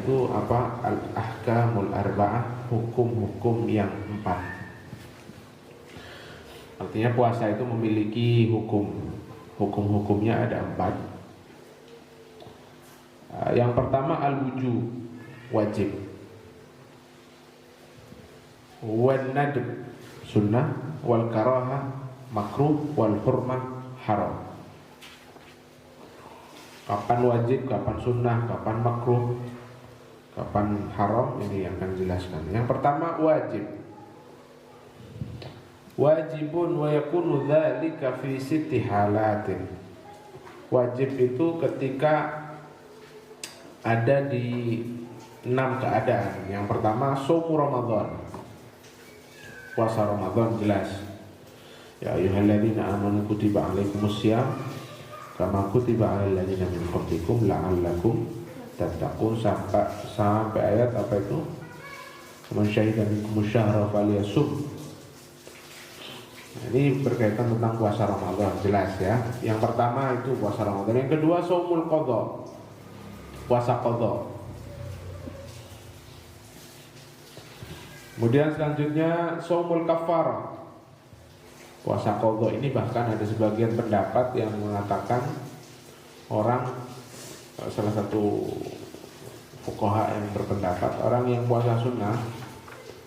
itu apa? Al-ahkamul arba'ah, hukum-hukum yang 4. Artinya puasa itu memiliki hukum-hukumnya ada 4. Yang pertama al-wujub, wajib. Wan nadb, sunnah. Wal karahah, makruh. Wal hurmah, haram. Kapan wajib, kapan sunnah, kapan makruh, kapan haram, ini yang akan dijelaskan. Yang pertama wajib. Wajibun wa yakunu dzalika fi sitti halatin. Wajib itu ketika ada di 6 keadaan. Yang pertama shaum Ramadan. Puasa Ramadan jelas. Ya ayyuhalladzina amanu kutiba alaikumussyam kama kutiba 'alal ladzina min qablikum la'allakum tattaqun, sampai ayat apa itu? Man syahida minkum syahra falyasum. Ini berkaitan tentang puasa Ramadan, jelas ya. Yang pertama itu puasa Ramadan. Yang kedua shaumul qadha, puasa qadha. Kemudian selanjutnya shaumul kafarah, puasa qadha. Ini bahkan ada sebagian pendapat yang mengatakan orang, salah satu fuqaha yang berpendapat, orang yang puasa sunnah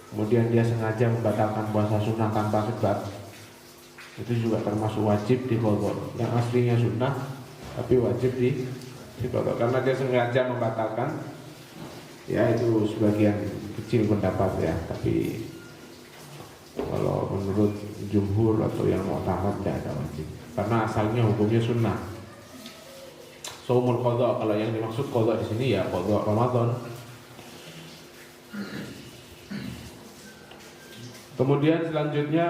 kemudian dia sengaja membatalkan puasa sunnah tanpa sebab, itu juga termasuk wajib di qadha. Yang aslinya sunnah tapi wajib di qadha karena dia sengaja membatalkan. Ya itu sebagian kecil pendapat ya, tapi kalau menurut jumhur atau yang mu'tamad tidak ada wajib karena asalnya hukumnya sunnah. Shaumul qadha, kalau yang dimaksud qadha di sini ya qadha Ramadan. Kemudian selanjutnya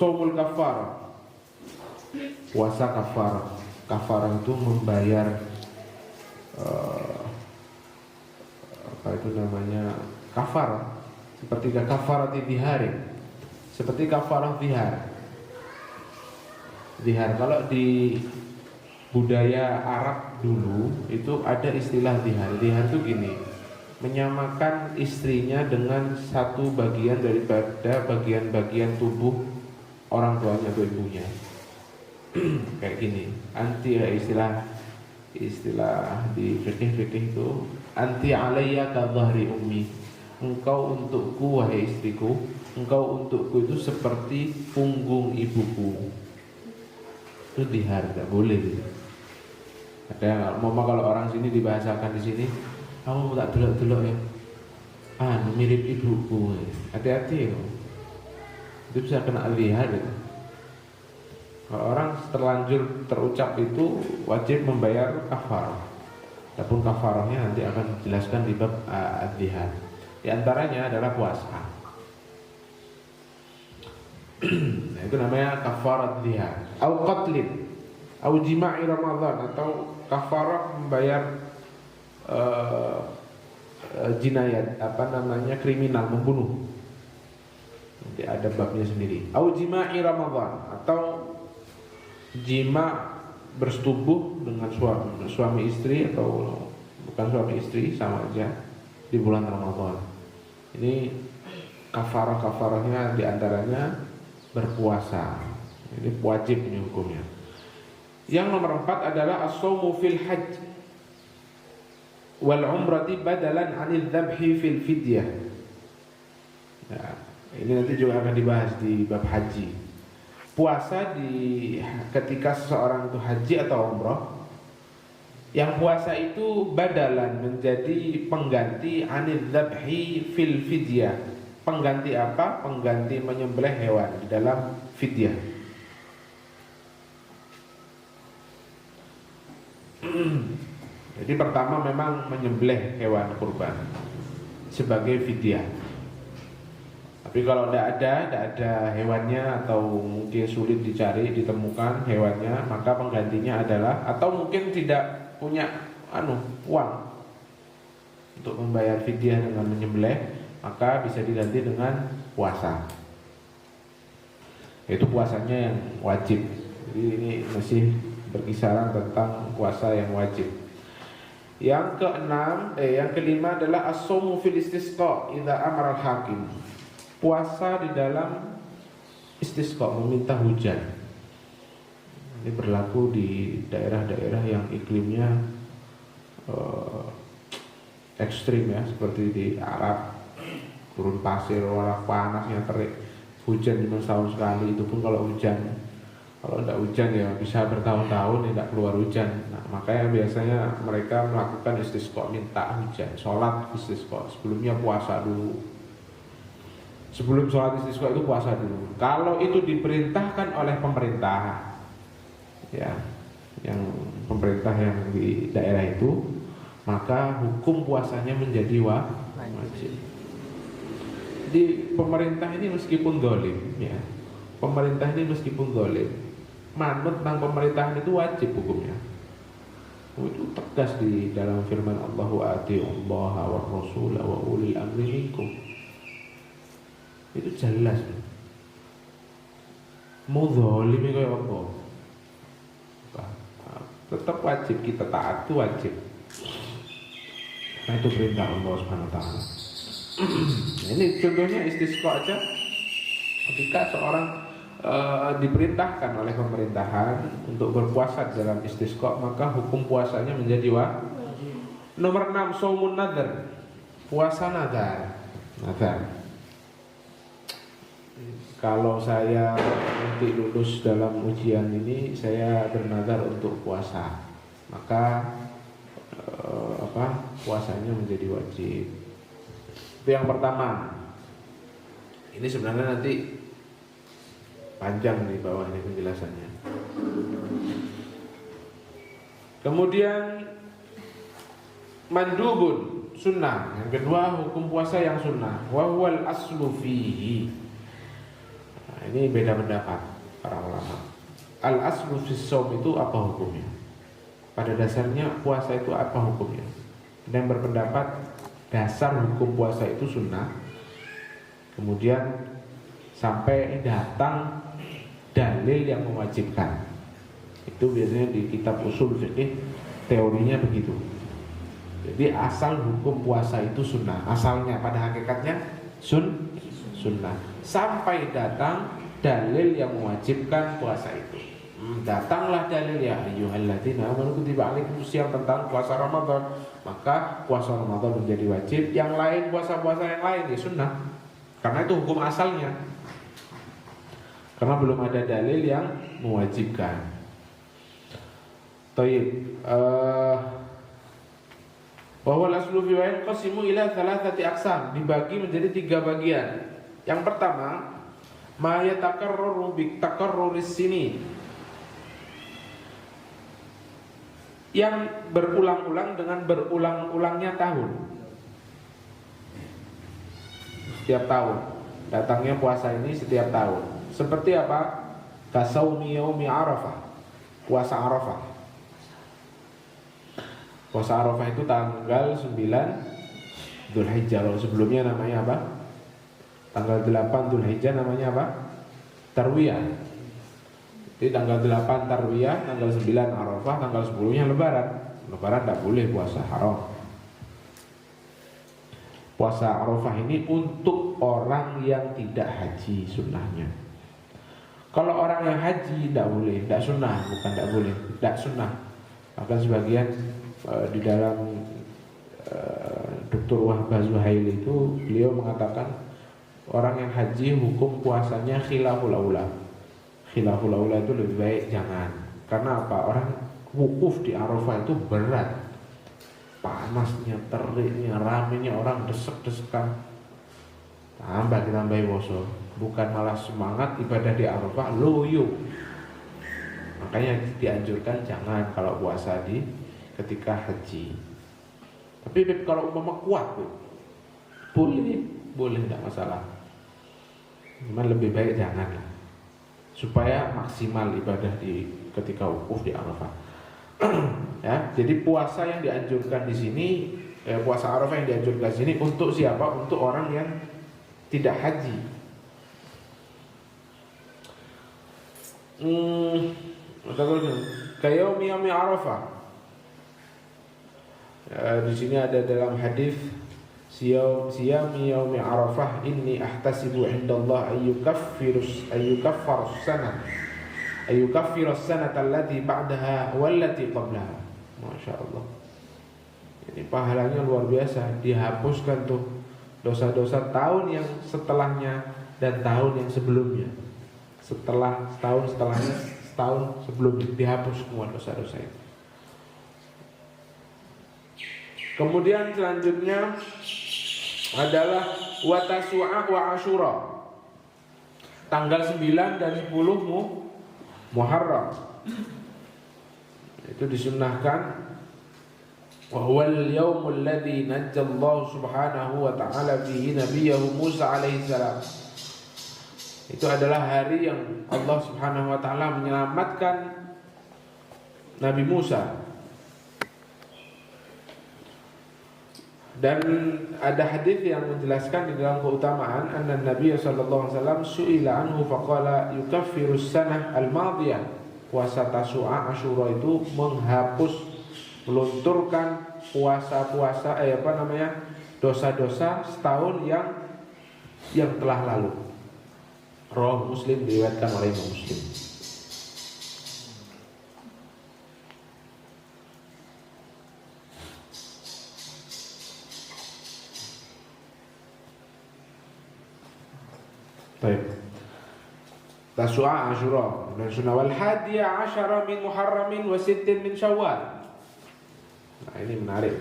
shaumul kafarah, puasa kafarah. Kafarah itu membayar apa itu namanya, kafarah, seperti kafarah dihari, seperti kafarah dihar. Dihar kalau di budaya Arab dulu itu ada istilah dihar. Dihar itu gini, menyamakan istrinya dengan satu bagian daripada bagian-bagian tubuh orang tuanya atau ibunya. Kayak gini, anti istilah di fikih itu, anti alayya ka dhahri ummi, engkau untukku wahai istriku, engkau untukku itu seperti punggung ibuku. Itu dihar, tidak boleh gitu. Ada mama kalau orang sini dibahasakan di sini, kamu tak delok-delok ya, mirip ibuku. Hati-hati ya, itu bisa kena dihar gitu. Kalau orang terlanjur terucap itu wajib membayar kafarah. Adapun kafarahnya nanti akan dijelaskan di bab ad-dihar. Di antaranya adalah puasa. Nah, itu namanya kafarat dihar. Au qatlin, au jima'i Ramadan, atau kafarah membayar jinayat, apa namanya, kriminal, membunuh. Nanti ada babnya sendiri. Au jima'i Ramadan, atau jima, bersetubuh dengan suami istri atau bukan suami istri, sama aja, di bulan Ramadan. Ini kafarahnya diantaranya berpuasa. Ini wajib ini hukumnya. Yang nomor 4 adalah as-shaumu fil hajj wal umrati badalan 'anil dzabhi fil fidyah. Nah, ini nanti juga akan dibahas di bab haji. Puasa ketika seseorang itu haji atau umrah, yang puasa itu badalan, menjadi pengganti 'anil dzabhi fil fidyah. Pengganti apa? Pengganti menyembelih hewan di dalam fidyah. Jadi pertama memang menyembelih hewan kurban sebagai fidyah. Tapi kalau tidak ada hewannya, atau mungkin sulit dicari, ditemukan hewannya, maka penggantinya adalah, atau mungkin tidak punya uang untuk membayar fidyah dengan menyembelih, maka bisa diganti dengan puasa. Itu puasanya yang wajib. Jadi ini masih berkisaran tentang puasa yang wajib. Yang kelima adalah as-shaumu fil istisqa idza amara al-hakim. Puasa di dalam istisqa, meminta hujan. Ini berlaku di daerah-daerah yang iklimnya ekstrim ya, seperti di Arab, gurun pasir, warna panasnya terik, hujan 5 tahun sekali. Itu pun kalau hujan, kalau tidak hujan ya bisa bertahun-tahun tidak keluar hujan. Nah, makanya biasanya mereka melakukan istisqa, minta hujan, sholat istisqa. Sebelumnya puasa dulu. Sebelum sholat istisqa itu puasa dulu. Kalau itu diperintahkan oleh pemerintah, ya, yang pemerintah yang di daerah itu, maka hukum puasanya menjadi wajib. Jadi pemerintah ini meskipun zalim, ya, pemerintah ini meskipun zalim, manut tentang pemerintahan itu wajib hukumnya. Itu tegas di dalam firman Allah, wa atiullaha war rasul wa ulil amri minkum. Itu jelas. Mau zalim kayak apa? Tetap wajib kita taat, itu wajib. Nah, itu perintah Allah Subhanahu wa taala. Ini contohnya istisqa aja. Ketika seorang diperintahkan oleh pemerintahan untuk berpuasa dalam istisqa, maka hukum puasanya menjadi wajib. Nomor 6, shaumun nadhr. Puasa nadar. Kalau saya nanti lulus dalam ujian ini, saya bernazar untuk puasa, maka puasanya menjadi wajib. Itu yang pertama. Ini sebenarnya nanti panjang di bawah ini penjelasannya. Kemudian mandubun, sunnah. Yang kedua, hukum puasa yang sunnah. Wa huwal aslu fihi. Ini beda pendapat para ulama. Al-aslu fis shaum itu apa hukumnya? Pada dasarnya puasa itu apa hukumnya? Ada yang berpendapat dasar hukum puasa itu sunnah. Kemudian sampai datang dalil yang mewajibkan. Itu biasanya di kitab usul fikih teorinya begitu. Jadi asal hukum puasa itu sunnah. Asalnya pada hakikatnya sunnah. Sampai datang dalil yang mewajibkan puasa itu. Datanglah dalil, ya ayyuhalladzina amanu kutiba alaikumusiyam, tentang puasa Ramadan, maka puasa Ramadan menjadi wajib. Yang lain, puasa-puasa yang lain ya sunnah, karena itu hukum asalnya. Karena belum ada dalil yang mewajibkan. Taib. Bahwa al-aslu fi wa'in qasimu ila thalathati aqsam, dibagi menjadi 3 bagian. Yang pertama, ma yatakarraru bi takarruris sini, yang berulang-ulang dengan berulang-ulangnya tahun. Setiap tahun datangnya puasa ini setiap tahun. Seperti apa? Kasaumi yaumi Arafah, puasa Arafah. Puasa Arafah itu tanggal 9 Dzulhijjah. Kalau sebelumnya namanya apa? Tanggal 8 Dzulhijjah namanya apa? Tarwiyah. Jadi tanggal 8 Tarwiyah, tanggal 9 Arafah, tanggal 10-nya Lebaran. Lebaran tidak boleh puasa, haram. Puasa Arafah ini untuk orang yang tidak haji, sunnahnya. Kalau orang yang haji tidak boleh, tidak sunnah, bukan tidak boleh, tidak sunnah. Bahkan sebagian di dalam Dr. Wahbah Zuhaili itu, beliau mengatakan orang yang haji hukum puasanya khilaful aula. Khilaful aula itu lebih baik jangan. Karena apa? Orang wukuf di Arafah itu berat. Panasnya, teriknya, ramenya, orang desek-desekan. Tambah boso. Bukan malah semangat ibadah di Arafah, loyo. Makanya dianjurkan jangan kalau puasa di ketika haji. Tapi kalau umpama kuat tuh, boleh tidak masalah. Cuma lebih baik jangan lah, supaya maksimal ibadah di ketika wukuf di Arafah. Ya, jadi puasa yang dianjurkan di sini, puasa Arafah yang dianjurkan di sini untuk siapa? Untuk orang yang tidak haji. Kayak yaumi Arafah. Di sini ada dalam hadis siyami yaumi Arafah inni ahtasibu indallah ayyukaffirus sanata allati ba'daha wallati qablaha. Masya Allah. Ini pahalanya luar biasa, dihapuskan tuh dosa-dosa tahun yang setelahnya dan tahun yang sebelumnya. Setelah setelahnya setahun sebelumnya dihapus semua dosa-dosa itu. Kemudian selanjutnya adalah wa Tasu'ah wa Asyura. Tanggal 9 dan 10 Muharram. Itu disunnahkan wa huwal yaumul ladzi najjallahu subhanahu wa ta'ala fihi nabiyahu Musa alaihi salam. Itu adalah hari yang Allah subhanahu wa ta'ala menyelamatkan Nabi Musa. Dan ada hadis yang menjelaskan di dalam keutamaan anna Nabi sallallahu alaihi wasallam su'ila anhu faqala yukaffirus sanah al-madiyah. Puasa Tasu'a Asyura itu menghapus, melunturkan puasa-puasa dosa-dosa setahun yang telah lalu. Rawahu Muslim, diriwayatkan oleh Imam Muslim. Baik. Tasu'a Asyura dan sunnah wal hadiya asyara min Muharramin wa sittin min Syawal. Nah, ini menarik.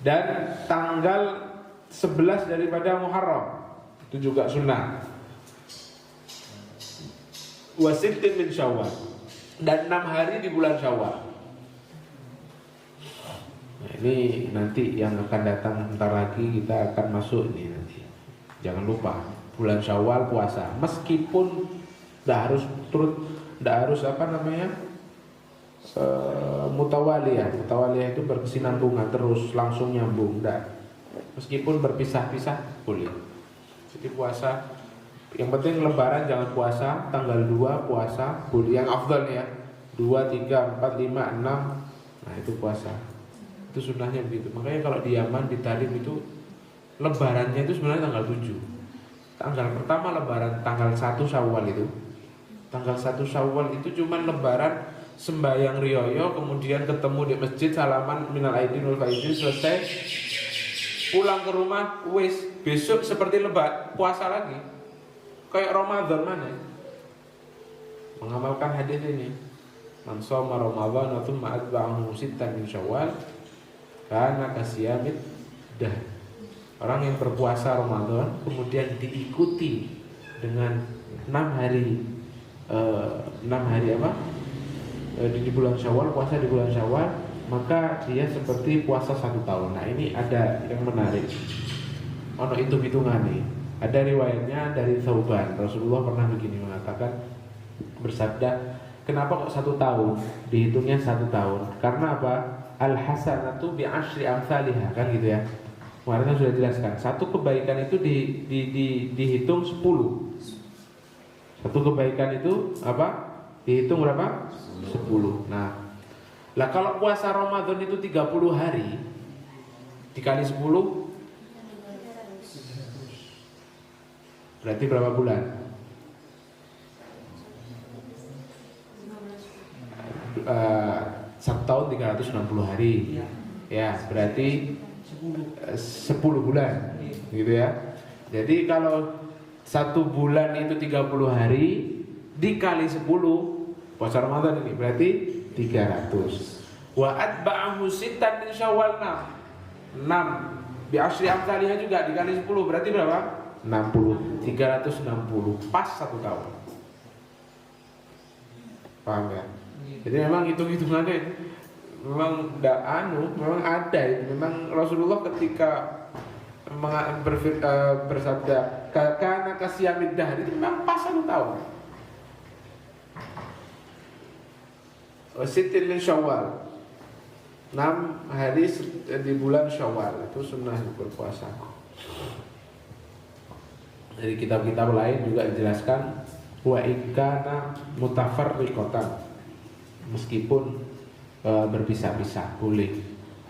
Dan tanggal 11 daripada Muharram itu juga sunnah. Wa sittin min Syawal, dan 6 hari di bulan Syawal. Nah, ini nanti yang akan datang bentar lagi kita akan masuk ini nanti. Jangan lupa bulan Syawal puasa, meskipun tidak harus mutawaliyah. Mutawaliyah itu berkesinambungan terus langsung nyambung, tidak. Meskipun berpisah-pisah boleh. Jadi puasa, yang penting lebaran jangan puasa, tanggal 2 puasa, boleh yang afdal ya. 2, 3, 4, 5, 6. Nah, itu puasa. Itu sunnahnya begitu. Makanya kalau di Yaman, di Tarim itu lebarannya itu sebenarnya tanggal 7. Tanggal pertama lebaran tanggal 1 Syawal itu. Tanggal 1 Syawal itu cuma lebaran sembahyang riyoyo, kemudian ketemu di masjid, salaman minal aidin wal faizin, selesai pulang ke rumah, wis besok seperti puasa lagi. Kayak Ramadan mana? Mengamalkan hadis ini. Man shoma Ramadan tsumma atba'ahu sittan min Syawal kana kasiyamid dahr. Orang yang berpuasa Ramadan kemudian diikuti dengan 6 hari di bulan Syawal, puasa di bulan Syawal, maka dia seperti puasa 1 tahun. Nah, ini ada yang menarik. Ono hitung-hitungan nih. Ada riwayatnya dari Thauban. Rasulullah pernah begini mengatakan, bersabda, kenapa kok 1 tahun? Dihitungnya 1 tahun. Karena apa? Al-hasanatu bi asyri amsalihah, kan gitu ya. Kemarin kan sudah jelaskan, satu kebaikan itu dihitung 10. Satu kebaikan itu apa? Dihitung berapa? 10. Nah, lah kalau puasa Ramadan itu 30 hari dikali 10 berarti berapa bulan? 1 tahun 360 hari. Ya, berarti 10 bulan gitu ya. Jadi kalau 1 bulan itu 30 hari dikali 10 puasa Ramadan ini berarti 300. Wa atba'ahu sittan min Syawal 6 bi asyri amsalihah juga dikali 10 berarti berapa? 60. 360 pas 1 tahun. Paham ya? Jadi memang hitung-hitungannya memang memang ada itu. Memang Rasulullah ketika bersabda karena kasiyamid dahr itu memang pas 1 tahun. Sittin min Syawal, 6 hari di bulan Syawal itu sunnah berpuasa. Dari kitab-kitab lain juga dijelaskan wa ikana mutafarriqatan, meskipun berpisah-pisah boleh.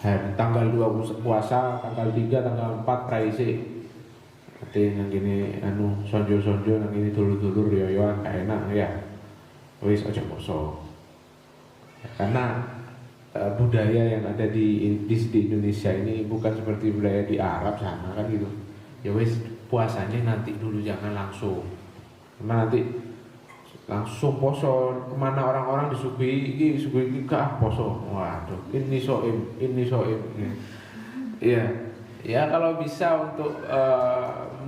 hari tanggal 2 puasa, tanggal 3, tanggal 4 praise. Nanti yang gini sonjo-sonjo yang ini dulur-dulur yoyoan gak enak ya. Wis aja poso. Karena budaya yang ada di Indonesia ini bukan seperti budaya di Arab sana kan gitu. Ya wis puasanya nanti dulu, jangan langsung. Karena nanti langsung poso, kemana orang-orang disuguhi kah poso. Waduh, ini soim. Iya. Ya kalau bisa untuk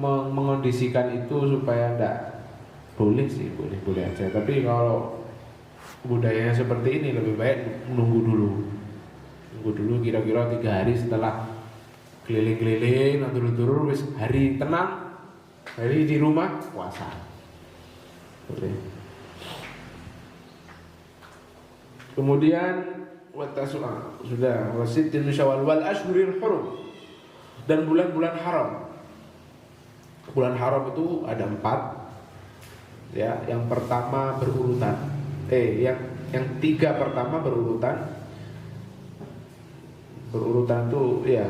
mengondisikan itu supaya enggak, boleh sih, boleh aja. Tapi kalau budayanya seperti ini lebih baik menunggu dulu kira-kira 3 hari setelah keliling-keliling turun wis hari tenang, hari di rumah puasa. Boleh. Kemudian sudah wasitin Syawal wal ashhuril hurum, dan bulan-bulan haram. Bulan haram itu ada 4. Ya, yang pertama berurutan. Yang 3 pertama berurutan. Berurutan tuh ya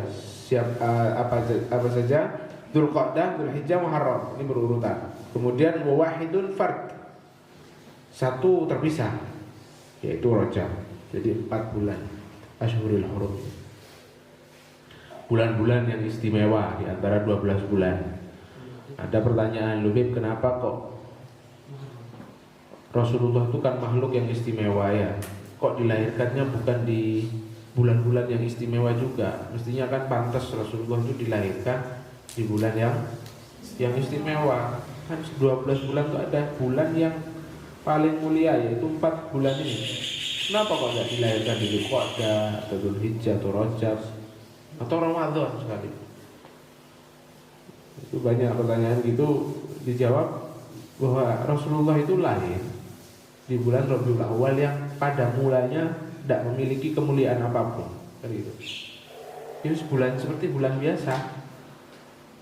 apa saja? Dzulqa'dah, Dzulhijjah, Muharram. Ini berurutan. Kemudian wahidun fard. 1 terpisah, yaitu Rajab. Jadi 4 bulan Ashhurul Hurum. Bulan-bulan yang istimewa di antara 12 bulan. Ada pertanyaan, Lubib, kenapa kok Rasulullah itu kan makhluk yang istimewa ya, kok dilahirkannya bukan di bulan-bulan yang istimewa juga? Mestinya kan pantas Rasulullah itu dilahirkan di bulan yang istimewa. Kan 12 bulan itu ada bulan yang paling mulia, yaitu 4 bulan ini. Kenapa kok tidak dilahirkan di Dzulqa'dah atau Dzulhijjah atau Rajab atau Ramadan sekali? Itu banyak pertanyaan gitu. Dijawab bahwa Rasulullah itu lahir di bulan Rabiul Awal yang pada mulanya tidak memiliki kemuliaan apapun. Itu bulan seperti bulan biasa.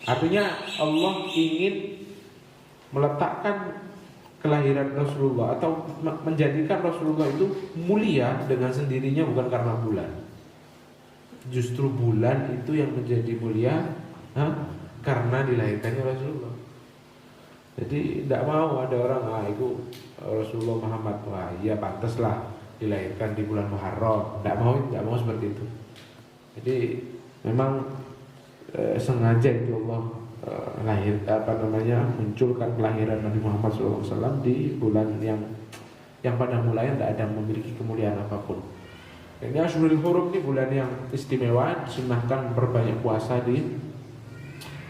Artinya Allah ingin meletakkan kelahiran Rasulullah atau menjadikan Rasulullah itu mulia dengan sendirinya, bukan karena bulan. Justru bulan itu yang menjadi mulia karena dilahirkannya Rasulullah. Jadi tidak mau ada orang itu Rasulullah Muhammad, wah iya pantaslah dilahirkan di bulan Muharram. Tidak mau seperti itu. Jadi memang sengaja itu Allah munculkan kelahiran Nabi Muhammad SAW di bulan yang pada mulanya tidak ada memiliki kemuliaan apapun. Ini Ashhurul Hurum, ini bulan yang istimewa, disunahkan memperbanyak puasa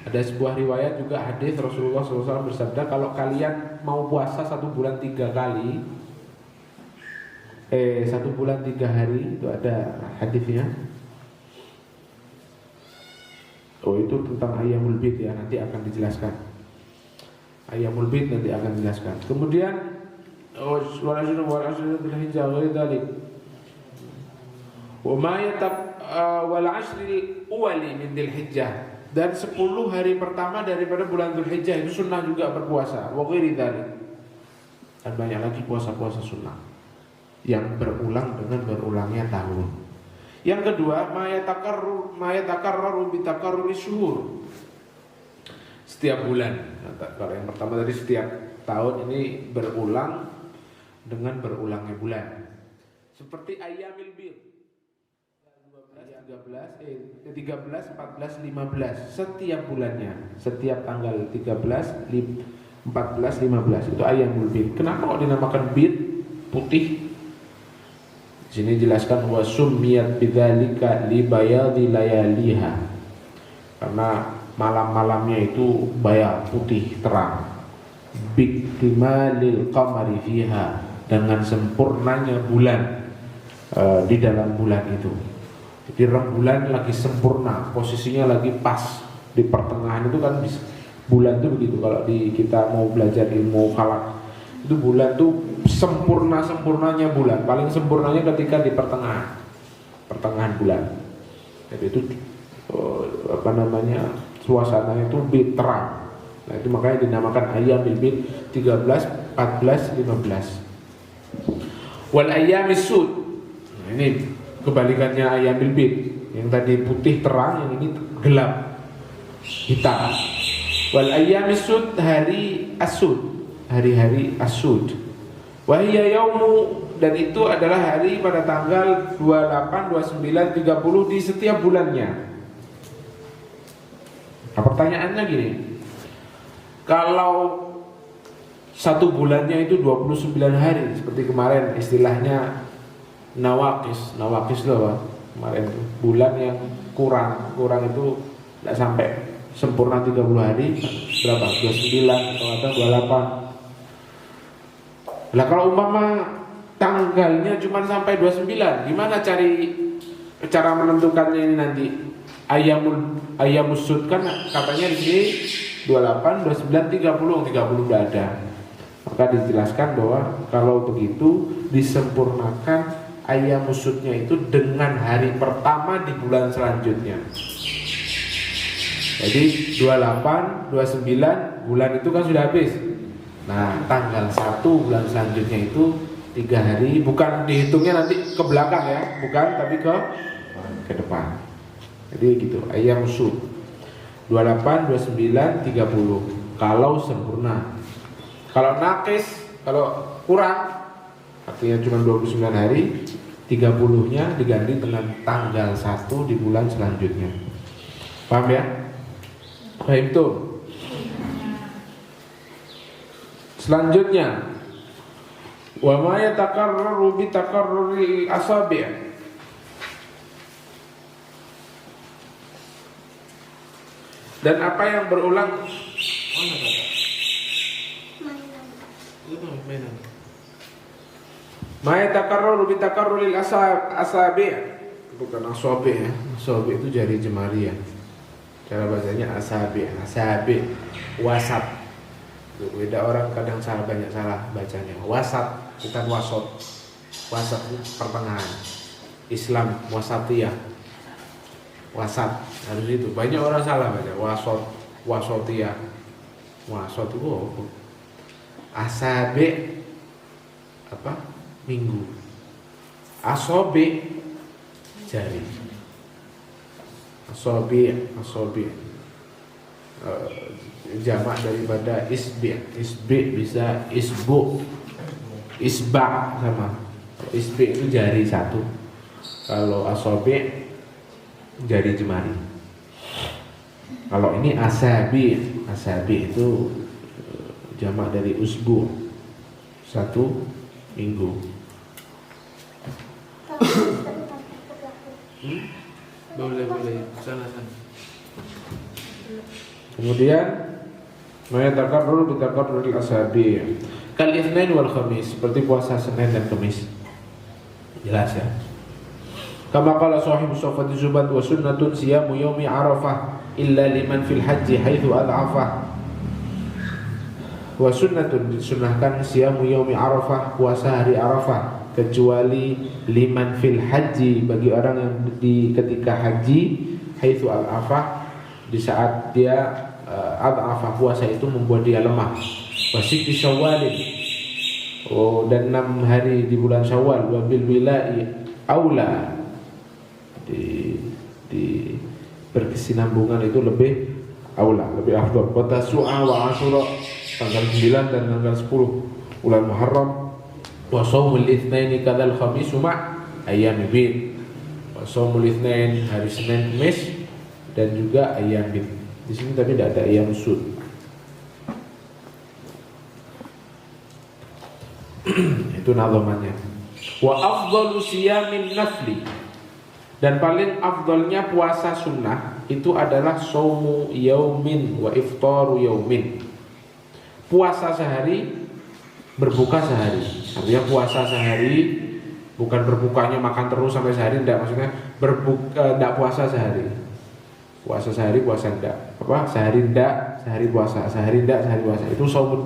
Ada sebuah riwayat juga hadis Rasulullah SAW bersabda, kalau kalian mau puasa 1 bulan 3 kali, 1 bulan 3 hari, itu ada hadisnya. Oh, itu tentang Ayyamul Bid ya, nanti akan dijelaskan. Ayyamul Bid nanti akan dijelaskan. Kemudian wal ashru bil hijjah wa dzalik. Wa ma wal ashri awali min dzil hijjah, dan 10 hari pertama daripada bulan Dzulhijjah itu sunnah juga berpuasa. Wa ghairi dzalik. Dan banyak lagi puasa-puasa sunnah yang berulang dengan berulangnya tahun. Yang kedua, mayatakarraru bitakarruri syuhur. Setiap bulan. Kalau yang pertama tadi setiap tahun, ini berulang dengan berulangnya bulan. Seperti Ayyamil Bid. 13, 14, 15. Setiap bulannya, setiap tanggal 13, 14, 15 itu Ayyamul Bid. Kenapa kok dinamakan bid? Putih. Sini jelaskan wa summiyat bidzalika li bayadhi layaliha, karena malam-malamnya itu bayar putih terang, biktimalil qamari fiha, dengan sempurnanya bulan di dalam bulan itu. Jadi rembulan lagi sempurna, posisinya lagi pas di pertengahan itu kan bisa. Bulan itu begitu, kalau kita mau belajar ilmu falak itu bulan tuh sempurnanya bulan, paling sempurnanya ketika di pertengahan bulan. Jadi itu suasananya itu bid terang. Nah, itu makanya dinamakan Ayyamil Bid 13, 14, 15. Wal Ayyamis Sud. Nah, ini kebalikannya Ayyamil Bid. Yang tadi putih terang, yang ini gelap, hitam. Wal ayyamis sud, hari asud, hari-hari asud. Wa hiya yaumu, dan itu adalah hari pada tanggal 28, 29, 30 di setiap bulannya. Nah, pertanyaannya gini, kalau satu bulannya itu 29 hari, seperti kemarin istilahnya nawakis loh Pak. Kemarin itu bulan yang kurang itu tidak sampai sempurna 30 hari, berapa? 29 atau 28. Lah kalau umpama tanggalnya cuma sampai 29, gimana cara menentukannya ini nanti? Ayyamus sud kan katanya di sini 28, 29, 30 tidak ada. Maka dijelaskan bahwa kalau begitu disempurnakan ayyamus sudnya itu dengan hari pertama di bulan selanjutnya. Jadi 28, 29 bulan itu kan sudah habis. Nah, tanggal 1 bulan selanjutnya itu 3 hari, bukan dihitungnya nanti ke belakang ya, bukan, tapi ke depan. Jadi gitu, ayam sud 28, 29, 30 kalau sempurna. Kalau nakis, kalau kurang, artinya cuma 29 hari, 30-nya diganti dengan tanggal 1 di bulan selanjutnya. Paham ya? Paham tuh. Selanjutnya, wa ma yatakarraru bi takarruri asabi'. Dan apa yang berulang? Mana kata? Mainan. Ma yatakarraru bi takarruri asabi'. Bukan asabi' ya. Asabi' itu jari jemari ya. Cara bahasanya asabi', wasat. Beda, orang kadang banyak salah bacanya. Wasat bukan wasot. Wasat itu pertengahan. Islam wasatiyah. Wasat harus itu. Banyak orang salah baca wasot, wasotiyah. Wasot itu apa? Asabi apa? Minggu. Asobi jari. Asobi jamak daripada isbi. Isbi bisa isbu, isba sama. Isbi itu jari satu. Kalau asobi jari jemari. Kalau ini asabi itu jamak dari usbu, satu minggu. Boleh sana. Kemudian mayatakarrur bitakarruril asabi kal itsnain wal khamis, seperti puasa Senin dan Kamis. Jelas ya. Kama qala sahibu Sofati Zubat wa sunnatun siyamu yaumi Arafah illa liman fil haji haitsu ad'afah. Wa sunnatun, disunnahkan siyamu yaumi Arafah, puasa hari Arafah, kecuali liman fil haji, bagi orang yang di ketika haji, haitsu ad'afah, di saat dia ad'afah, puasa itu membuat dia lemah. Wa sitti Syawalin, dan 6 hari di bulan Syawal, wa bil wila'i aula, di berkesinambungan itu lebih aula, lebih afdal. Wa tasu'a wa asyura, tanggal 9 dan tanggal 10 bulan Muharram. Wa shaumul itsnaini kadzal khamis ma ayyamil bid. Wa shaumul itsnain, hari Senin Kamis, dan juga ayyam bid. Di sini tapi tidak ada ayyam sud. Itu nazamannya. Wa afdalu siyamin nafli, dan paling afdalnya puasa sunnah itu adalah shaumu yaumin wa iftaru yaumin. Puasa sehari, berbuka sehari. Artinya puasa sehari bukan berbukanya makan terus sampai sehari, tidak, maksudnya berbuka, tidak puasa sehari. Puasa sehari, puasa tidak. Apa? Sehari tidak, sehari puasa. Sehari tidak, sehari puasa. Itu shaumud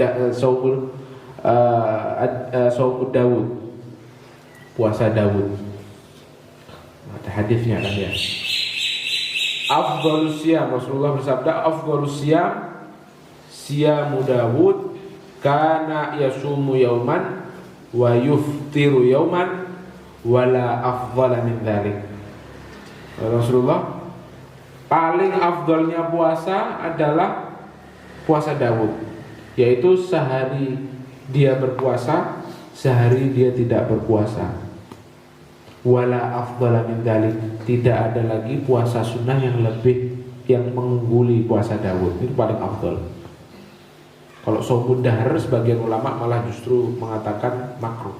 Daud. Puasa Daud. Ada hadisnya kan ya. Afdhalus siyam, Rasulullah bersabda, afdhalus siyam siyamu Daud, kana yasumu yauman wa yuftiru yauman wala afdhala min dzalik. Rasulullah paling afdolnya puasa adalah puasa Daud, yaitu sehari dia berpuasa, sehari dia tidak berpuasa. Wala afdala min dzalik, tidak ada lagi puasa sunnah yang mengungguli puasa Daud. Itu paling afdol. Kalau shaumud dahr, sebagian ulama malah justru mengatakan makruh.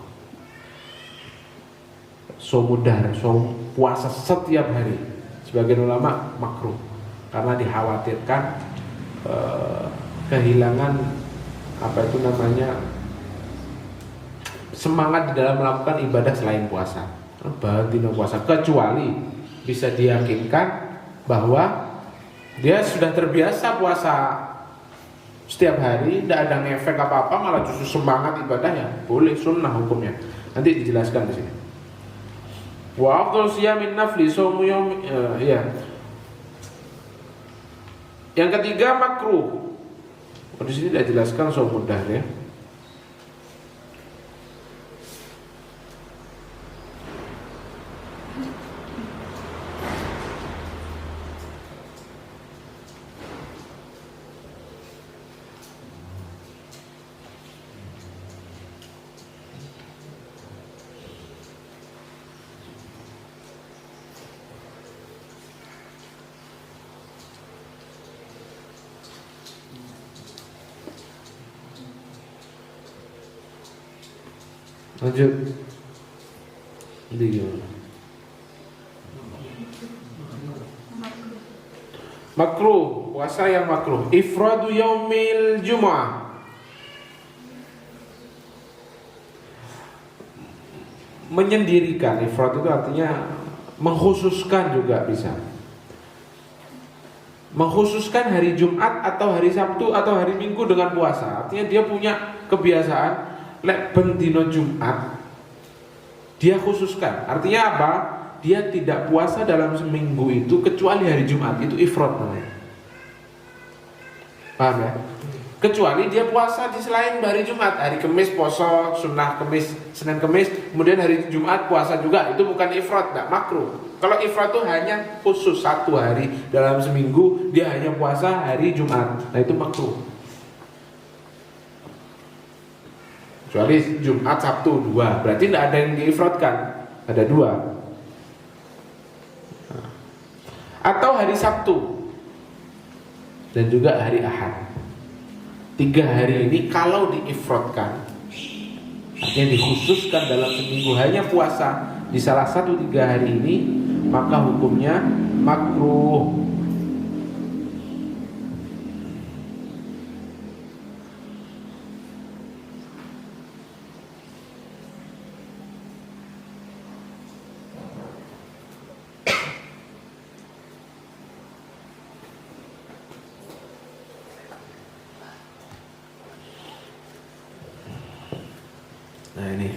Shaumud dahr, puasa setiap hari, sebagian ulama makruh karena dikhawatirkan kehilangan semangat di dalam melakukan ibadah selain puasa. Bahwa puasa, kecuali bisa diyakinkan bahwa dia sudah terbiasa puasa setiap hari, tidak ada ngefek apa-apa, malah justru semangat ibadahnya, boleh, sunnah hukumnya. Nanti dijelaskan di sini. Wa afdal siyamin nafli shaumu yaum, ya. Yang ketiga makruh. Di sini tidak jelaskan shaumud dahr ya. Lanjut. Ini gimana? Makruh, puasa yang makruh. Ifradu yaumil Jumu'ah. Menyendirikan, ifrad itu artinya mengkhususkan juga bisa. Mengkhususkan hari Jumat atau hari Sabtu atau hari Minggu dengan puasa. Artinya dia punya kebiasaan lek bendino Jumat dia khususkan. Artinya apa? Dia tidak puasa dalam seminggu itu kecuali hari Jumat. Itu ifrad namanya. Paham ya? Kecuali dia puasa di selain hari Jumat, hari Kamis puasa sunnah Kamis, Senin Kamis, kemudian hari Jumat puasa juga. Itu bukan ifrad, tidak makruh. Kalau ifrad itu hanya khusus satu hari dalam seminggu dia hanya puasa hari Jumat. Nah itu makruh. Kecuali Jumat, Sabtu 2, berarti tidak ada yang diifradkan, ada 2. Atau hari Sabtu dan juga hari Ahad. 3 hari ini kalau diifradkan, artinya dikhususkan dalam seminggu hanya puasa di salah satu 3 hari ini, maka hukumnya makruh. Nah ini.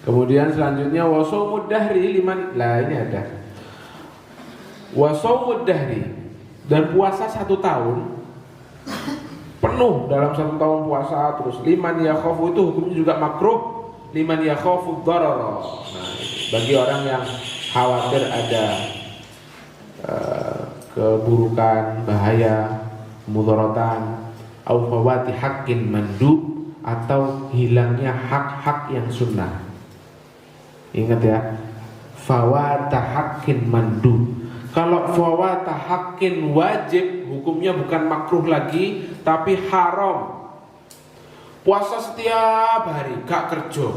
Kemudian selanjutnya wasaumud dahri liman. Lah ini ada. Wasaumud dahri, dan puasa 1 tahun penuh dalam 1 tahun puasa terus. Liman yakhafu, itu hukumnya juga makruh. Liman yakhafu dharara. Nah, bagi orang yang khawatir ada keburukan, bahaya, mudaratan, au fawati haqqin mandub, atau hilangnya hak-hak yang sunnah. Ingat ya, fawata haqqin mandub. Kalau fawata haqqin wajib, hukumnya bukan makruh lagi, tapi haram. Puasa setiap hari, gak kerja,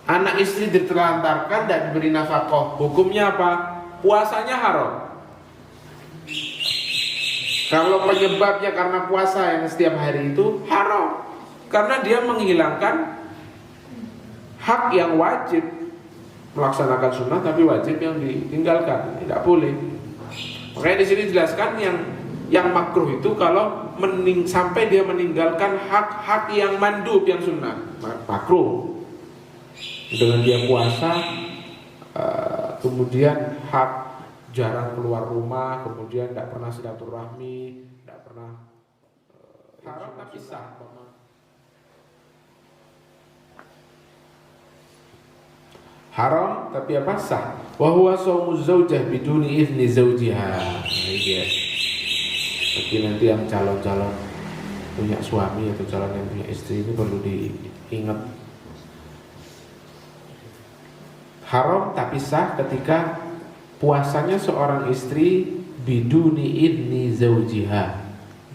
anak istri ditelantarkan dan diberi nafkah, hukumnya apa? Puasanya haram. Kalau penyebabnya karena puasa yang setiap hari itu haram, karena dia menghilangkan hak yang wajib, melaksanakan sunnah tapi wajib yang ditinggalkan, tidak boleh. Makanya di sini dijelaskan yang makruh itu kalau sampai dia meninggalkan hak-hak yang mandub, yang sunnah, makruh. Dengan dia puasa, kemudian hak jarang keluar rumah, kemudian tidak pernah silaturahmi, tidak pernah haram tapi sah. Haram tapi apa? Sah. Wa huwa shaumuz zaujah biduni idzni zaujiha. Nah, ini dia. Bagi nanti yang calon-calon punya suami atau calon yang punya istri ini perlu diingat. Haram tapi sah ketika puasanya seorang istri biduni idzni zaujiha,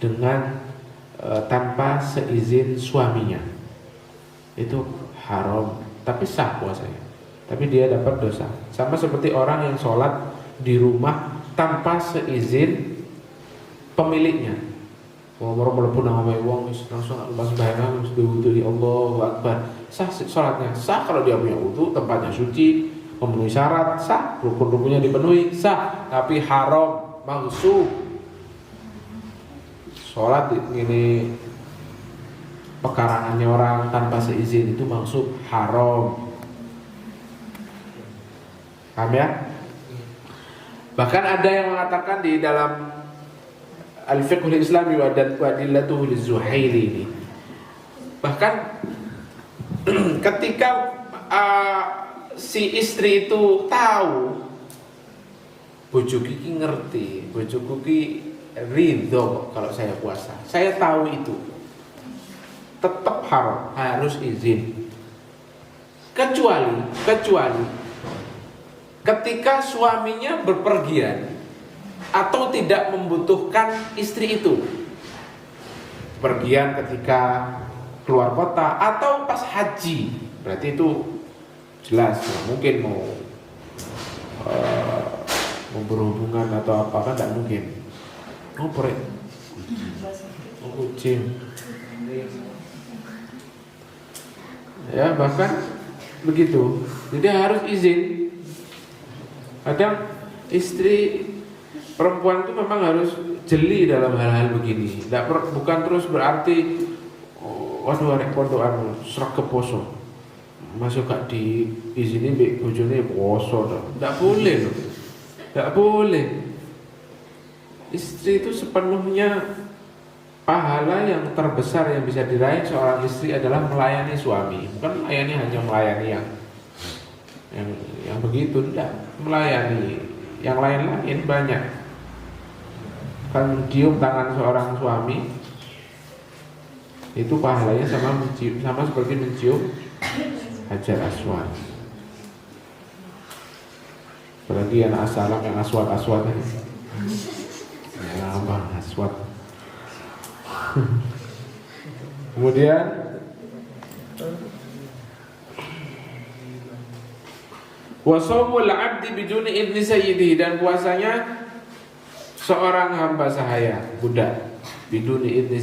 dengan tanpa seizin suaminya. Itu haram tapi sah puasanya. Tapi dia dapat dosa. Sama seperti orang yang sholat di rumah tanpa seizin pemiliknya. Orang mlebu nang omahe wong wis langsung pas sembahyang wis wudu di Allahu Akbar. Sah sholatnya. Sah kalau dia punya wudu, tempatnya suci, memenuhi syarat, sah, rukun-rukunnya dipenuhi, sah. Tapi haram, maghsub. Sholat ini pekarangannya orang tanpa seizin itu maksud haram. Paham ya? Bahkan ada yang mengatakan di dalam Al-Fiqhul Islami wa Adillatuhu Liz-Zuhaili ini, bahkan ketika si istri itu tahu bojo kiki ngerti, bojo kiki ridho kalau saya puasa, saya tahu itu, tetap haram, harus izin. Kecuali ketika suaminya berpergian atau tidak membutuhkan istri itu. Pergian ketika keluar kota atau pas haji, berarti itu jelas mungkin mau berhubungan atau apa, kan tidak mungkin. Kucing. Ya, bahkan begitu. Jadi harus izin. Kadang istri perempuan itu memang harus jeli dalam hal-hal begini. Bukan terus berarti waduh arek pondokan sreg poso. Masuk gak diizini mbek bojone poso to. Enggak boleh loh. Enggak boleh. Istri itu sepenuhnya pahala yang terbesar yang bisa diraih seorang istri adalah melayani suami. Bukan melayani hanya melayani yang begitu, tidak, melayani yang lain-lain banyak. Kan mencium tangan seorang suami itu pahalanya sama seperti mencium Hajar Aswad. Apalagi anak asalam yang aswad-aswad ya bang, aswad. Kemudian wa shaumul 'abdi biduni idzni sayyidihi, dan puasanya seorang hamba sahaya, budak, biduni idzni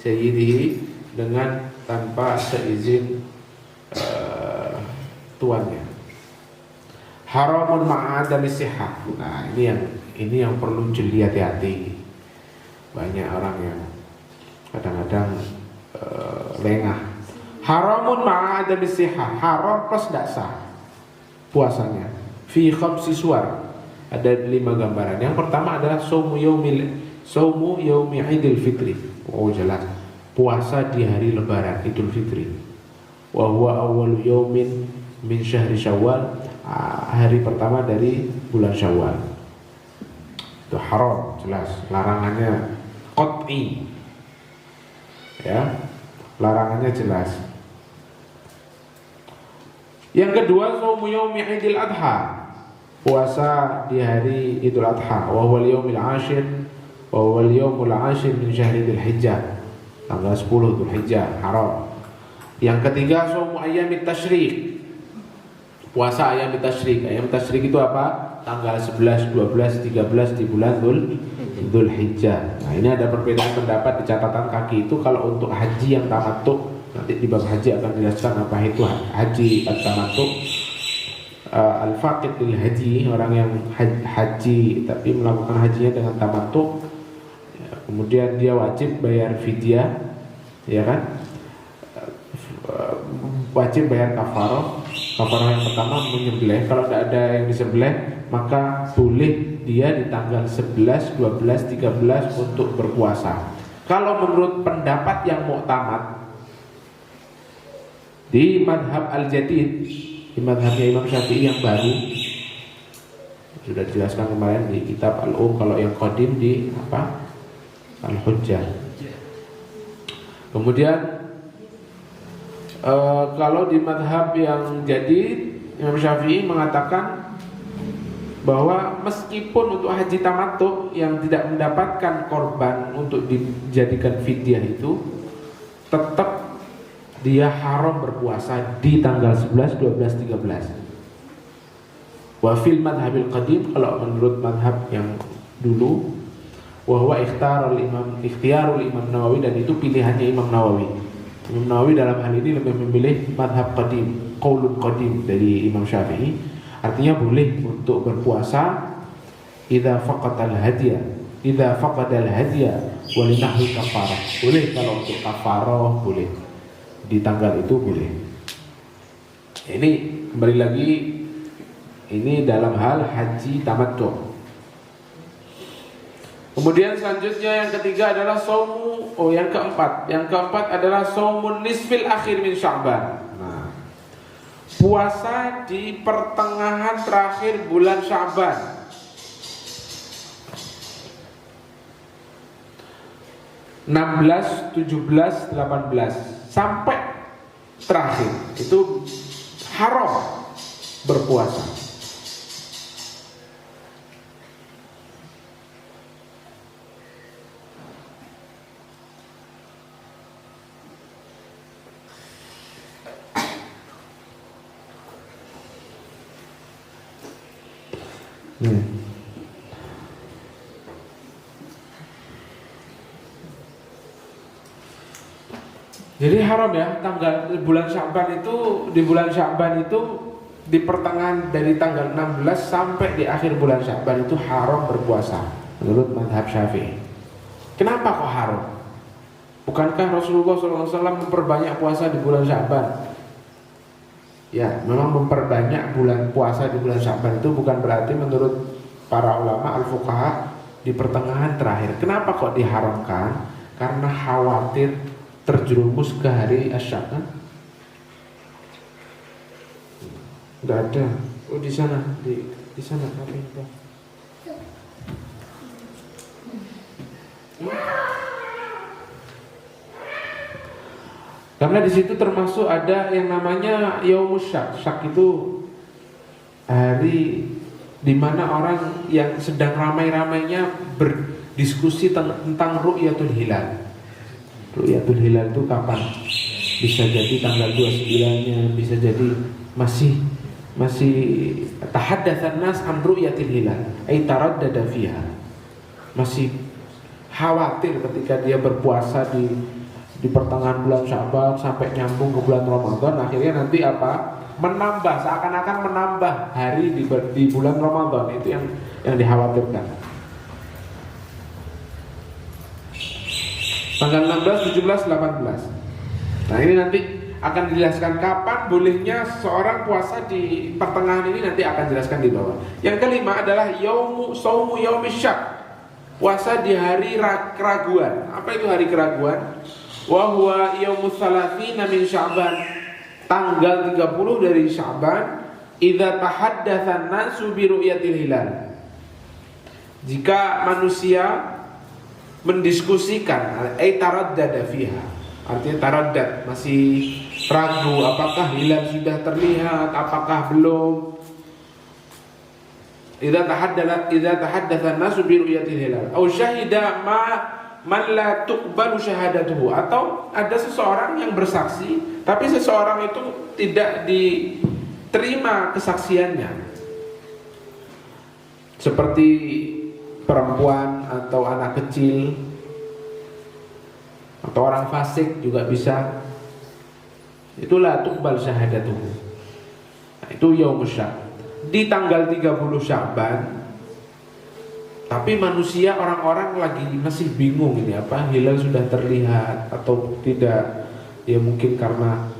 sayyidihi, dengan tanpa seizin tuannya. Haramun ma'adami sihah. Nah, ini yang perlu jeli hati-hati. Banyak orang yang kadang-kadang lengah. Haramun ma'adami sihah, haram plus tidak sah puasanya. Fi khamsi suwar, ada 5 gambaran. Yang pertama adalah saumu yaumi Idul Fitri. Oh jelas, puasa di hari lebaran Idul Fitri. Wa huwa awwalu yaumin min syahri Syawal, hari pertama dari bulan Syawal. Itu haram, jelas larangannya qat'i. Ya, larangannya jelas. Yang kedua, shaumu yaumi Idul Adha, puasa di hari Idul Adha. Wa huwa al-yaumul 'ashir, wa huwa al-yaumul 'ashir min syahri Dzulhijjah, tanggal 10 Dzulhijjah, haram. Yang ketiga, shaumu ayyamit tasyrik, puasa ayam tasyrik. Ayam tasyrik itu apa? Tanggal 11, 12, 13 di bulan Dzulhijjah. Nah, ini ada perbedaan pendapat di catatan kaki itu. Kalau untuk haji yang tamattu, nanti di bab haji akan dijelaskan apa itu haji at-tamattu. Al-faqid lil haji, orang yang haji tapi melakukan hajinya dengan tamattu, ya, kemudian dia wajib bayar fidyah, ya kan? Wajib bayar kafarah. Kafarah yang pertama menyembelih. Kalau tidak ada yang disembelih, maka boleh dia di tanggal 11, 12, 13 untuk berpuasa. Kalau menurut pendapat yang mu'tamad di madhab al-jadid, di mazhabnya Imam Syafi'i yang baru sudah dijelaskan kemarin di kitab Al-Um, kalau yang qadim di apa? Al-Hujjah. Kemudian kalau di mazhab yang jadid, Imam Syafi'i mengatakan bahwa meskipun untuk haji tamattu yang tidak mendapatkan korban untuk dijadikan fidyah itu, tetap dia haram berpuasa di tanggal 11, 12, 13. Wa fil madhabil qadim, kalau menurut madhab yang dulu, wa huwa ikhtiyarul Imam Nawawi, dan itu pilihannya Imam Nawawi. Imam Nawawi dalam hal ini lebih memilih madhab qadim, qaulun qadim dari Imam Syafi'i. Artinya boleh untuk berpuasa idza faqadal hadiya wa linahwi kafarah. Boleh kalau untuk kafarah boleh. Di tanggal itu boleh. Ini kembali lagi, ini dalam hal haji tamattu. Kemudian selanjutnya yang ketiga adalah yang keempat adalah saumun nisfil akhir min Sya'ban. Puasa di pertengahan terakhir bulan Sya'ban. 16, 17, 18 sampai terakhir itu haram berpuasa. Jadi haram ya, tanggal bulan Sya'ban itu, di bulan Sya'ban itu di pertengahan dari tanggal 16 sampai di akhir bulan Sya'ban itu haram berpuasa menurut mazhab Syafi'i. Kenapa kok haram? Bukankah Rasulullah SAW memperbanyak puasa di bulan Sya'ban? Ya, memang memperbanyak bulan puasa di bulan Sya'ban itu bukan berarti menurut para ulama al-fuqaha di pertengahan terakhir. Kenapa kok diharamkan? Karena khawatir terjerumus ke hari Asy-Syak kan? Enggak ada. Oh di sana, di sana apa itu? Karena di situ termasuk ada yang namanya Yaumus Syak. Syak itu hari di mana orang yang sedang ramai-ramainya berdiskusi tentang ru'yatul hilal. Ru'yatul hilal itu kapan? Bisa jadi tanggal 29-nya, bisa jadi masih tahaddatsan nas an ru'yatil hilal, ay taraddada fiha. Masih khawatir ketika dia berpuasa di pertengahan bulan Sya'ban sampai nyambung ke bulan Ramadan, akhirnya nanti apa? Menambah, seakan-akan menambah hari di bulan Ramadan. Itu yang dikhawatirkan. Tanggal 16, 17, 18. Nah ini nanti akan dijelaskan kapan bolehnya seorang puasa di pertengahan ini, nanti akan dijelaskan di bawah. Yang kelima adalah saumu yaumis syak. Puasa di hari keraguan. Apa itu hari keraguan? Wa huwa yaumus salatsina min Sya'ban. Tanggal 30 dari Sya'ban, idza tahaddatsan nasu bi ru'yatil hilal. Jika manusia mendiskusikan, taraddada fiha, artinya taraddad, masih ragu apakah hilal sudah terlihat, apakah belum. Idza tahaddatsa an-nasu bi ru'yatil hilal aw syahida man la tuqbalu syahadatuhu, atau ada seseorang yang bersaksi tapi seseorang itu tidak diterima kesaksiannya, seperti perempuan atau anak kecil atau orang fasik juga bisa. Itulah tuqbal syahadatuhu. Nah, itu yaumus syak di tanggal 30 Sya'ban. Tapi manusia, orang-orang lagi masih bingung ini apa, hilal sudah terlihat atau tidak. Ya mungkin karena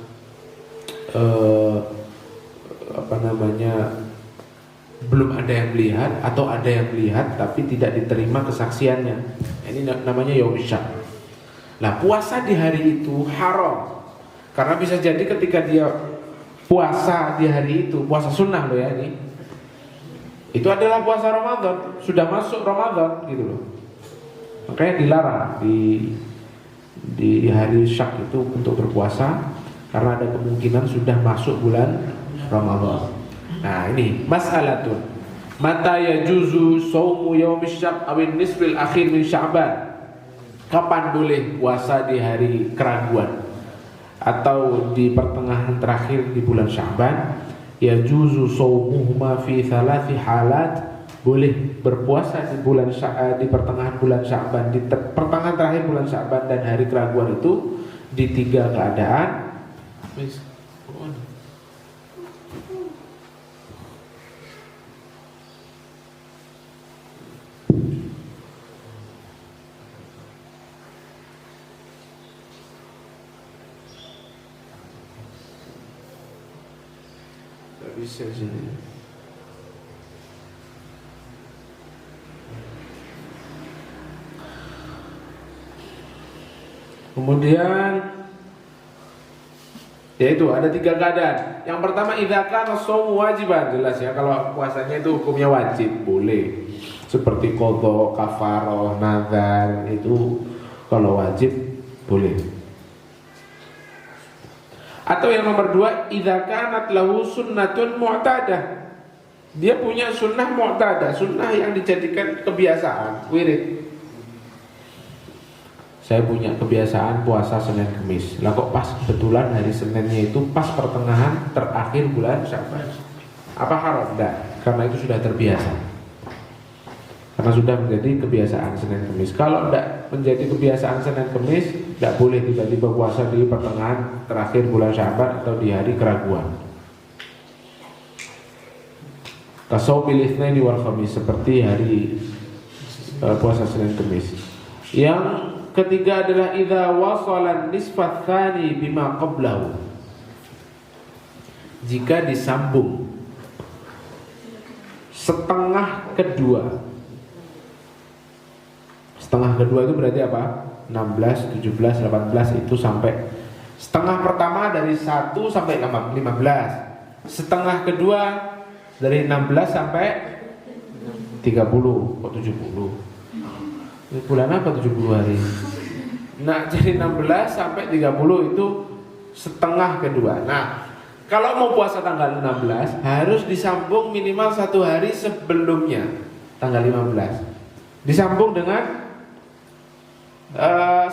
belum ada yang melihat, atau ada yang melihat tapi tidak diterima kesaksiannya. Ini namanya yaumus syak. Nah, puasa di hari itu haram karena bisa jadi ketika dia puasa di hari itu, puasa sunnah loh ya ini, itu adalah puasa Ramadan, sudah masuk Ramadan gitu loh. Makanya dilarang di hari Syak itu untuk berpuasa karena ada kemungkinan sudah masuk bulan Ramadan. Nah ini mas'alatun mata yajuzu shaumu yaumis syak awin nisfil akhir min Sya'ban. Kapan boleh puasa di hari keraguan atau di pertengahan terakhir di bulan Sya'ban? Yajuzu shaumuhuma fi thalathi halat. Boleh berpuasa di pertengahan bulan Sya'ban, di pertengahan terakhir bulan Sya'ban dan hari keraguan itu di 3 keadaan. Tidak bisa sini. Kemudian yaitu ada 3 keadaan. Yang pertama idza kana shaum wajiban, jelas ya kalau puasanya itu hukumnya wajib, boleh. Seperti qadha, kafarah, nazar itu kalau wajib boleh. Atau yang nomor 2 idza kanat lahu sunnatun mu'tadah. Dia punya sunnah mu'tadah, sunnah yang dijadikan kebiasaan, wirid. Saya punya kebiasaan puasa Senin Kemis. Lah kok pas kebetulan hari Seninnya itu pas pertengahan terakhir bulan Sya'ban. Apa haram? Enggak, karena itu sudah terbiasa. Karena sudah menjadi kebiasaan Senin Kemis. Kalau enggak menjadi kebiasaan Senin Kemis, enggak boleh tiba-tiba puasa di pertengahan terakhir bulan Sya'ban atau di hari keraguan. Kasaumil Itsnaini wal Khamis, seperti hari puasa Senin Kemis. Yang ketiga adalah idza wasala nisfat tsani bima qablahu. Jika disambung setengah kedua. Setengah kedua itu berarti apa? 16, 17, 18 itu sampai setengah pertama dari 1 sampai 15. Setengah kedua dari 16 sampai 30, kok 70. Ini bulan apa 70 hari? Nah, jadi 16 sampai 30 itu setengah kedua. Nah, kalau mau puasa tanggal 16 harus disambung minimal 1 hari sebelumnya, tanggal 15. Disambung dengan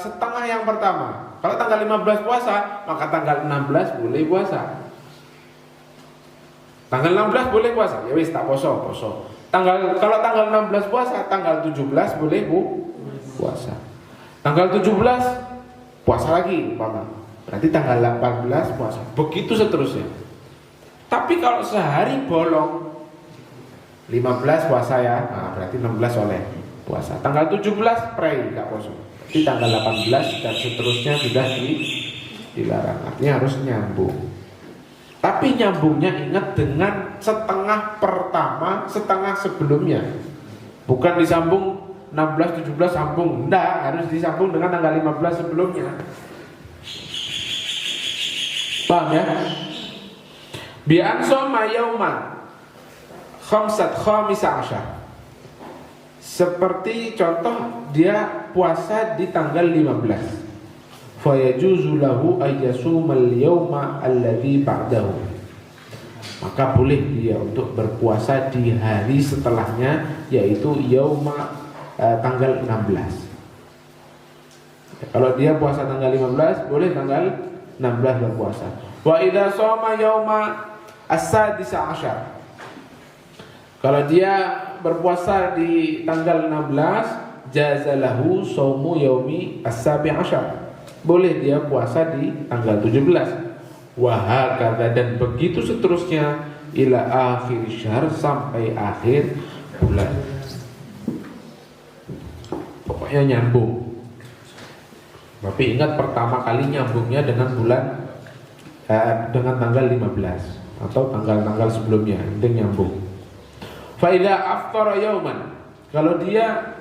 setengah yang pertama. Kalau tanggal 15 puasa, maka tanggal 16 boleh puasa. Tanggal 16 boleh puasa, ya wis tak poso. Kalau tanggal 16 puasa, tanggal 17 boleh puasa. Tanggal 17 puasa lagi, umpama. Berarti tanggal 18 puasa. Begitu seterusnya. Tapi kalau sehari bolong 15 puasa ya, nah berarti 16 oleh puasa. Tanggal 17 prei enggak puasa. Jadi tanggal 18 dan seterusnya sudah dilarang. Artinya harus nyambung. Tapi nyambungnya ingat dengan setengah pertama, setengah sebelumnya. Bukan disambung 16, 17 sambung. Enggak, harus disambung dengan tanggal 15 sebelumnya. Paham ya? Bi'an soma yauman khamisa asyar. Seperti contoh dia puasa di tanggal 15. Fayajuzu lahu ayyasumal yawma alladhi ba'dahu. Maka boleh dia untuk berpuasa di hari setelahnya, yaitu yauma tanggal 16. Kalau dia puasa tanggal 15, boleh tanggal 16 berpuasa. Wa idza shoma yauma as-sadisa asyar. Kalau dia berpuasa di tanggal 16, jazalahu shaumu yaumi as-sabi asyar. Boleh dia puasa di tanggal 17. Wahakadha, dan begitu seterusnya ila akhir syahr, sampai akhir bulan. Pokoknya nyambung. Tapi ingat pertama kali nyambungnya dengan bulan dengan tanggal 15 atau tanggal-tanggal sebelumnya, penting nyambung. Fa idza aftara yauman, kalau dia,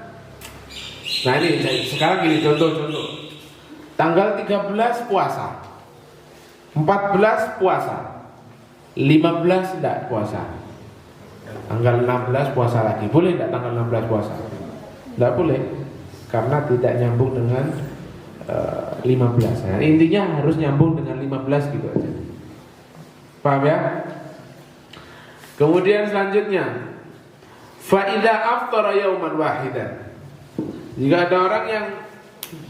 nah ini sekarang gini contoh. Tanggal 13 puasa, 14 puasa, 15 tidak puasa. Tanggal 16 puasa lagi. Boleh tidak tanggal 16 puasa? Tidak boleh, karena tidak nyambung dengan 15. Nah, intinya harus nyambung dengan 15 gitu aja. Paham ya? Kemudian selanjutnya, fa idza aftara yauman wahidan. Jika ada orang yang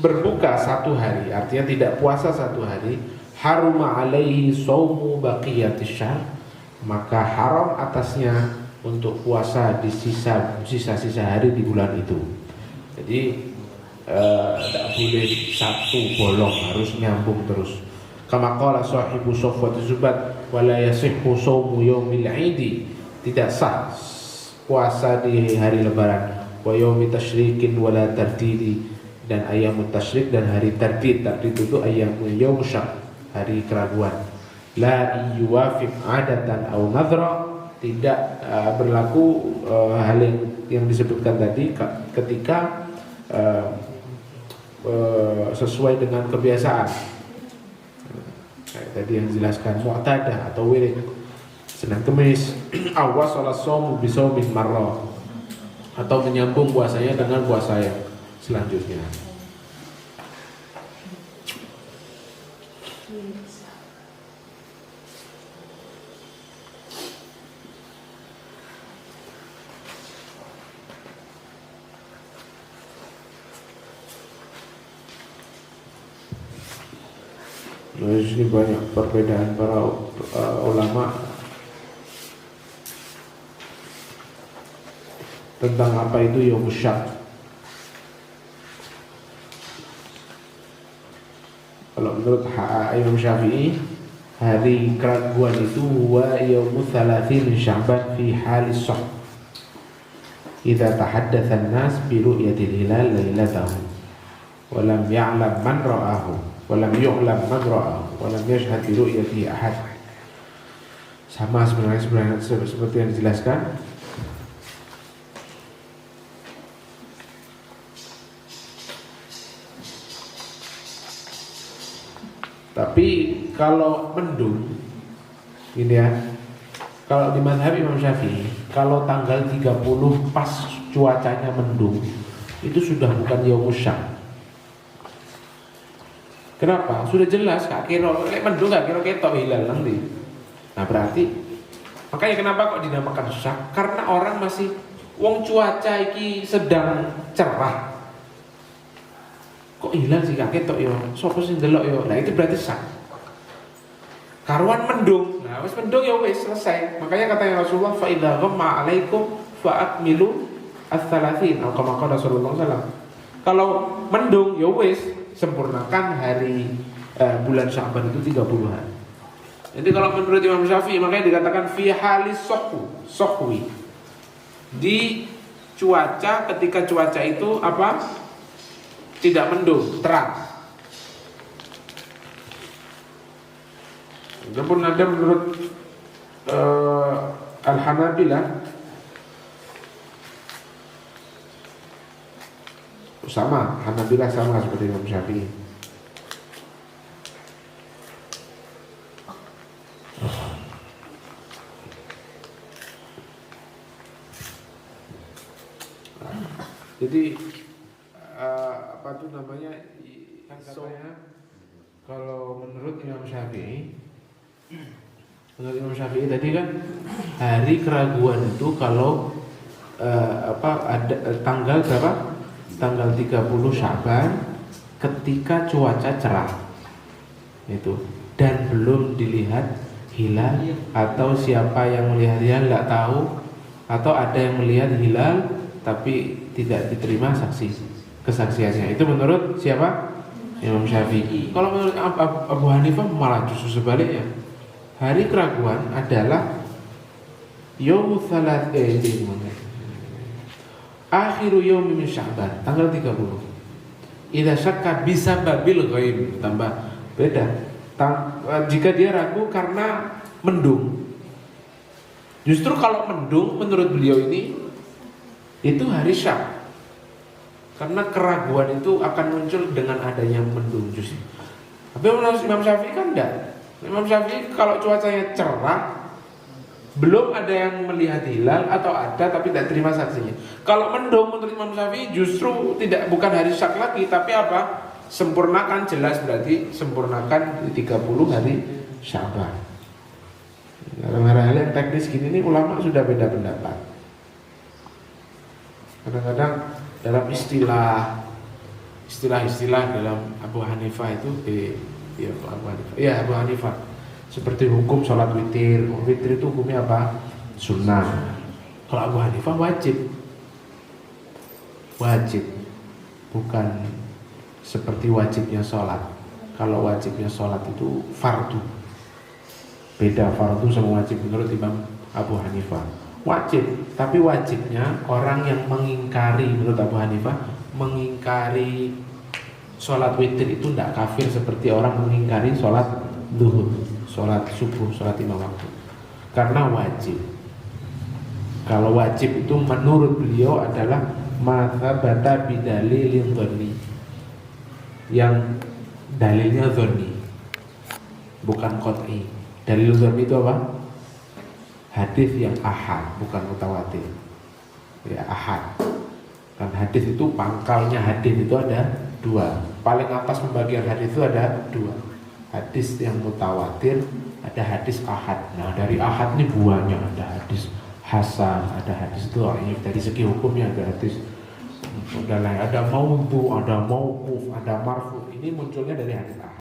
berbuka satu hari, artinya tidak puasa satu hari, haruma alaihi shaumu baqiyatis syahr, maka haram atasnya untuk puasa di sisa-sisa hari di bulan itu. Jadi tidak boleh satu bolong, harus nyambung terus. Kama qala sahibu Sofwat Zubat wala yasihhu shaumu yaumil 'idi, tidak sah puasa di hari lebaran, wa yaumi tasyrikin wala tardidi, dan ayyamut tasyrik dan hari tardid. Tardid itu ayyamul yaum syak, hari keraguan. La yuwafiq adatan aw nadhra, tidak berlaku hal yang disebutkan tadi ketika sesuai dengan kebiasaan. Kayak tadi yang dijelaskan mu'tadah atau wirid, Senin Kemis, awas salat shaum bi shaumin marrah, atau menyambung puasanya dengan puasa yang selanjutnya. Nah, di sini banyak perbedaan para ulama tentang apa itu yaumus syak. Kalau menurut Imam Syafi'i, hari keraguan itu huwa yaumul 30 min Sya'ban fi halis sah. Idza tahaddatsa an-nas bi ru'yatil hilal lailatahu wa lam ya'lam man ra'ahu wa lam yu'lam man ra'ahu wa lam yashhad bi ru'yatihi ahad. Sama sebenarnya seperti yang dijelaskan. Tapi kalau mendung, ini ya, kalau di mazhab Imam Syafi'i, kalau tanggal 30 pas cuacanya mendung, itu sudah bukan yaumus syak. Kenapa? Sudah jelas kak kira mendung, gak kira ketok hilal nanti. Nah berarti, makanya kenapa kok dinamakan syak? Karena orang masih, wong cuaca iki sedang cerah, kok hilang sih kak ketok yo, sopo sing delok yo. Nah itu berarti syak. Karuan mendung, nah wis mendung ya wis selesai. Makanya katanya Rasulullah, fa idza ghamma 'alaikum fa akmilu ats-tsalatsin, atau kama qala sallallahu alaihi wasallam. Kalau mendung ya wis, sempurnakan hari bulan Sya'ban itu 30 hari. Jadi kalau menurut Imam Syafi'i, makanya dikatakan fi halis sohwi, di cuaca, ketika cuaca itu apa? Tidak mendung, terang. Walaupun ada menurut Al-Hanabilah sama, Hanabilah sama seperti Imam Syafi'i. Jadi apa tuh namanya? Kan katanya kalau menurut Imam Syafi'i, tadi kan hari keraguan itu kalau ada tanggal berapa? Tanggal 30 Sya'ban ketika cuaca cerah. Itu, dan belum dilihat hilal, atau siapa yang melihat hilal enggak tahu, atau ada yang melihat hilal tapi tidak diterima kesaksiannya. Itu menurut siapa? Imam Syafi'i. Kalau menurut Abu Hanifah malah justru sebaliknya. Hari keraguan adalah yaumul tsalat akhiru yaumi min Sya'ban, tanggal 30. Idza syakka bisa babil ghaib, tambah beda. Jika dia ragu karena mendung. Justru kalau mendung menurut beliau ini itu hari syak. Karena keraguan itu akan muncul dengan adanya mendung justru. Tapi menurut Imam Syafi'i kan enggak. Imam Syafi'i kalau cuacanya cerah belum ada yang melihat hilal atau ada tapi tidak terima saksinya. Kalau mendung menurut Imam Syafi'i justru bukan hari syak lagi, tapi apa? Sempurnakan, jelas berarti sempurnakan 30 hari Sya'ban. Dalam hal yang teknis gini nih ulama sudah beda pendapat. Kadang-kadang dalam istilah dalam Abu Hanifah itu Abu Hanifah seperti hukum sholat witir. Witir itu hukumnya apa? Sunnah. Kalau Abu Hanifah wajib, bukan seperti wajibnya sholat. Kalau wajibnya sholat itu fardu. Beda fardu sama wajib menurut Imam Abu Hanifah. Wajib, tapi wajibnya orang yang mengingkari, menurut Abu Hanifah, mengingkari sholat witir itu tidak kafir seperti orang mengingkari sholat zuhur, sholat subuh, sholat 5 waktu. Karena wajib. Kalau wajib itu menurut beliau adalah mazhabata bidalilin dhonni, yang dalilnya dhonni, bukan qot'i. Dalil dhonni itu apa? Hadis yang ahad, bukan mutawatir. Ya, ahad. Kan hadis itu pangkalnya hadis itu ada 2. Paling atas pembagian hadis itu ada 2. Hadis yang mutawatir, ada hadis ahad. Nah, dari ahad ini buahnya ada hadis hasan, ada hadis dhaif. Dari segi hukumnya ada hadis ada maudhu, ada mauquf, ada marfu. Ini munculnya dari hadis ahad.